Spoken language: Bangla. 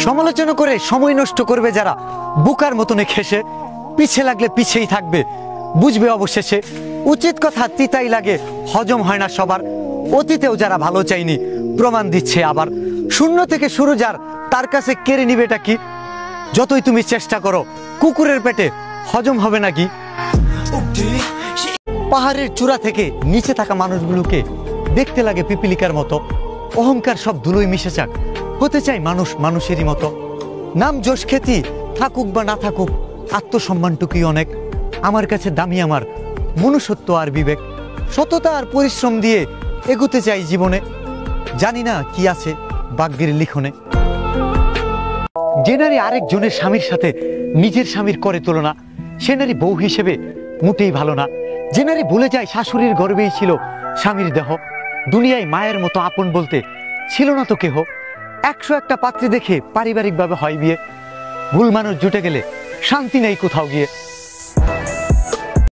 সমালোচনা করে সময় নষ্ট করবে যারা, বুকার মতনে খেসে পিছে লাগলে পিছেই থাকবে, বুঝবে অবশেষে উচিত কথা তিতাই লাগে, হজম হয় না সবার। অতীতেও যারা ভালো চাইনি প্রমাণ দিচ্ছে আবার, শূন্য থেকে শুরু যার তার কাছে কেড়ে নিবেটা কি? যতই তুমি চেষ্টা করো কুকুরের পেটে হজম হবে নাকি? পাহাড়ের চূড়া থেকে নিচে থাকা মানুষগুলোকে দেখতে লাগে পিপিলিকার মতো, অহংকার সব ধুলোয় মিশে যাক, হতে চাই মানুষ মানুষেরই মতো। নাম যশ খ্যাতি থাকুক বা না থাকুক, আত্মসম্মানটুকুই অনেক আমার কাছে দামি, আমার মনুষ্যত্ব আর বিবেক, সততা আর পরিশ্রম দিয়ে এগোতে চাই জীবনে। জানি না কি আছে ভাগ্যের লিখনে। যে নারী আরেকজনের স্বামীর সাথে নিজের স্বামীর করে তুলনা, সে নারী বউ হিসেবে মোটেই ভালো না। যে নারী ভুলে যায় শাশুড়ির গর্ভেই ছিল স্বামীর দেহ, দুনিয়ায় মায়ের মতো আপন বলতে ছিল না তো কেহ। 101টা পাত্রী দেখে পারিবারিকভাবে হয় বিয়ে, ভুল মানুষ জুটে গেলে শান্তি নেই কোথাও গিয়ে।